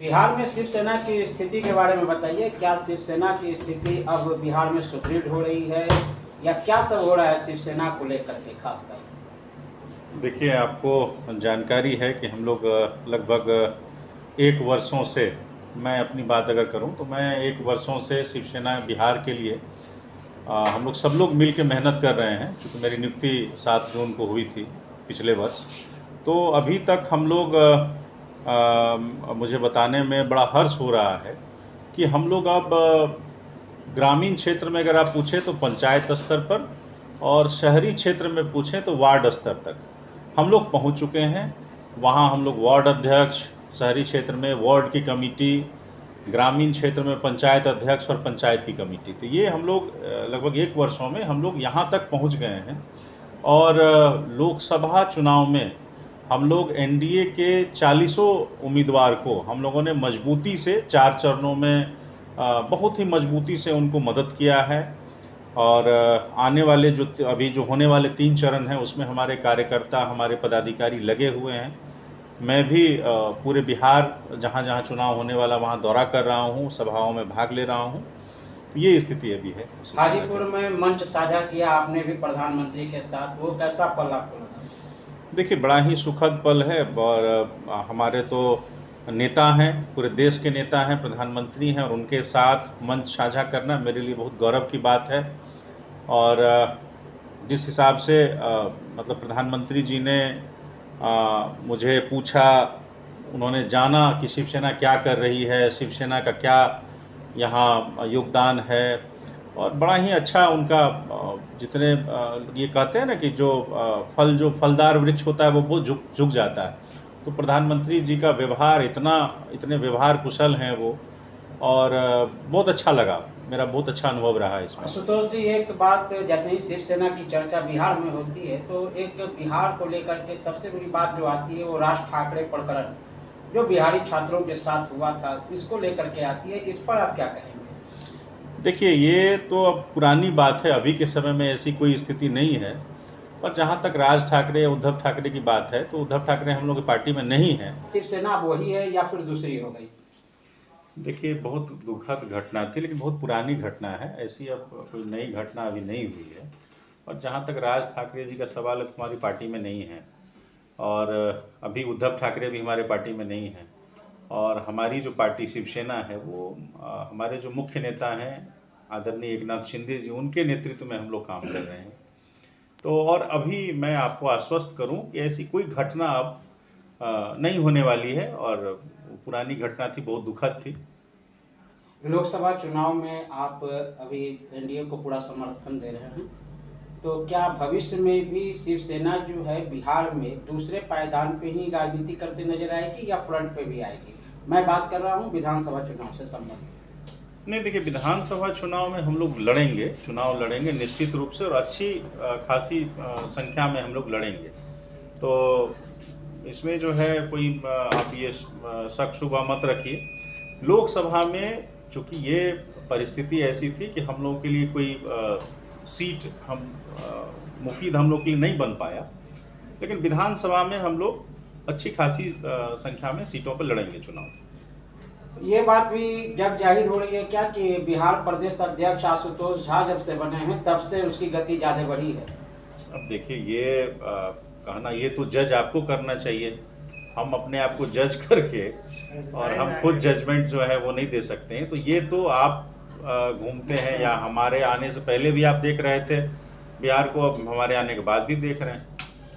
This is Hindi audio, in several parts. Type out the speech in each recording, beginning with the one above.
बिहार में शिवसेना की स्थिति के बारे में बताइए। क्या शिवसेना की स्थिति अब बिहार में सुदृढ़ हो रही है या क्या सब हो रहा है शिवसेना को लेकर के खासकर? देखिए, आपको जानकारी है कि हम लोग लगभग 1 वर्षों से, मैं अपनी बात अगर करूं तो मैं 1 वर्षों से शिवसेना बिहार के लिए हम लोग सब लोग मिल के मेहनत कर रहे हैं। चूँकि मेरी नियुक्ति 7 जून को हुई थी पिछले वर्ष, तो अभी तक हम लोग मुझे बताने में बड़ा हर्ष हो रहा है कि हम लोग अब ग्रामीण क्षेत्र में अगर आप पूछें तो पंचायत स्तर पर, और शहरी क्षेत्र में पूछें तो वार्ड स्तर तक हम लोग पहुंच चुके हैं। वहां हम लोग वार्ड अध्यक्ष, शहरी क्षेत्र में वार्ड की कमेटी, ग्रामीण क्षेत्र में पंचायत अध्यक्ष और पंचायत की कमेटी, तो ये हम लोग लगभग 1 वर्षों में हम लोग यहाँ तक पहुँच गए हैं। और लोकसभा चुनाव में हम लोग एनडीए के 40 उम्मीदवार को हम लोगों ने मजबूती से 4 चरणों में बहुत ही मजबूती से उनको मदद किया है। और आने वाले जो अभी जो होने वाले 3 चरण हैं उसमें हमारे कार्यकर्ता, हमारे पदाधिकारी लगे हुए हैं। मैं भी पूरे बिहार जहाँ जहाँ चुनाव होने वाला वहाँ दौरा कर रहा हूँ, सभाओं में भाग ले रहा हूँ। तो ये स्थिति अभी है। हाजीपुर में मंच साझा किया आपने भी प्रधानमंत्री के साथ, वो कैसा पल आपको लगा? देखिए, बड़ा ही सुखद पल है। और हमारे तो नेता हैं, पूरे देश के नेता हैं, प्रधानमंत्री हैं, और उनके साथ मंच साझा करना मेरे लिए बहुत गौरव की बात है। और जिस हिसाब से मतलब प्रधानमंत्री जी ने मुझे पूछा, उन्होंने जाना कि शिवसेना क्या कर रही है, शिवसेना का क्या यहाँ योगदान है, और बड़ा ही अच्छा उनका जितने ये कहते हैं ना कि जो फलदार वृक्ष होता है वो बहुत झुक जाता है। तो प्रधानमंत्री जी का व्यवहार इतने व्यवहार कुशल हैं वो, और बहुत अच्छा लगा, मेरा बहुत अच्छा अनुभव रहा है इसमें। आशुतोष जी, एक बात, जैसे ही शिवसेना की चर्चा बिहार में होती है तो एक बिहार को लेकर के सबसे बड़ी बात जो आती है वो राज ठाकरे प्रकरण, जो बिहारी छात्रों के साथ हुआ था, इसको लेकर के आती है। इस पर आप क्या कहेंगे? देखिए, ये तो अब पुरानी बात है, अभी के समय में ऐसी कोई स्थिति नहीं है। पर जहाँ तक राज ठाकरे, उद्धव ठाकरे की बात है, तो उद्धव ठाकरे हम लोग की पार्टी में नहीं है। शिवसेना वही है या फिर दूसरी हो गई? देखिए, बहुत दुखद घटना थी, लेकिन बहुत पुरानी घटना है, ऐसी अब कोई नई घटना अभी नहीं हुई है। और जहाँ तक राज ठाकरे जी का सवाल है, तो हमारी पार्टी में नहीं है, और अभी उद्धव ठाकरे भी हमारे पार्टी में नहीं है। और हमारी जो पार्टी शिवसेना है वो हमारे जो मुख्य नेता हैं आदरणीय एकनाथ शिंदे जी, उनके नेतृत्व में हम लोग काम कर रहे हैं। तो और अभी मैं आपको आश्वस्त करूं कि ऐसी कोई घटना अब नहीं होने वाली है, और पुरानी घटना थी, बहुत दुखद थी। लोकसभा चुनाव में आप अभी एनडीए को पूरा समर्थन दे रहे हैं, तो क्या भविष्य में भी शिवसेना जो है बिहार में दूसरे पायदान पे ही राजनीति करते नजर आएगी या फ्रंट पे भी आएगी? मैं बात कर रहा हूँ विधानसभा चुनाव से संबंधित। नहीं, देखिए, विधानसभा चुनाव में हम लोग लड़ेंगे, चुनाव लड़ेंगे निश्चित रूप से, और अच्छी खासी संख्या में हम लोग लड़ेंगे। तो इसमें जो है कोई आप ये शक शुबा मत रखिए। लोकसभा में चूँकि ये परिस्थिति ऐसी थी कि हम लोगों के लिए कोई सीट मुफीद हम लोग के लिए नहीं बन पाया, लेकिन विधानसभा में हम लोग अच्छी खासी संख्या में सीटों पर लड़ेंगे चुनाव। ये बात भी जग जाहिर हो रही है क्या कि बिहार प्रदेश अध्यक्ष आशुतोष झा जब से बने हैं तब से उसकी गति ज़्यादा बढ़ी है? अब देखिए, ये कहना ये तो जज आपको करना चाहिए, हम अपने आप को जज करके और हम खुद जजमेंट जो है वो नहीं दे सकते हैं। तो ये तो आप घूमते हैं, या हमारे आने से पहले भी आप देख रहे थे बिहार को, अब हमारे आने के बाद भी देख रहे हैं,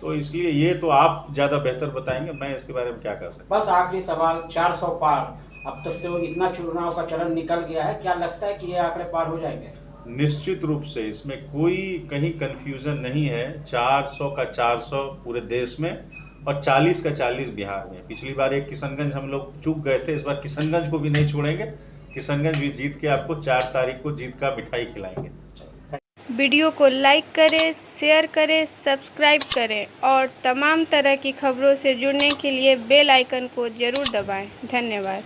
तो इसलिए ये तो आप ज़्यादा बेहतर बताएंगे, मैं इसके बारे में क्या कह सकता हूँ। बस आखिरी सवाल, 400 पार, अब तक तो इतना चुनाव का चरण निकल गया है, क्या लगता है कि ये आंकड़े पार हो जाएंगे? निश्चित रूप से, इसमें कोई कहीं कंफ्यूजन नहीं है। 400 का 400 पूरे देश में, और 40 का 40 बिहार में। पिछली बार एक किशनगंज हम लोग चूक गए थे, इस बार किशनगंज को भी नहीं छोड़ेंगे, किशनगंज भी जीत के आपको 4 तारीख को जीत का मिठाई खिलाएंगे। वीडियो को लाइक करें, शेयर करें, सब्सक्राइब करें, और तमाम तरह की खबरों से जुड़ने के लिए बेल आइकन को ज़रूर दबाएं। धन्यवाद।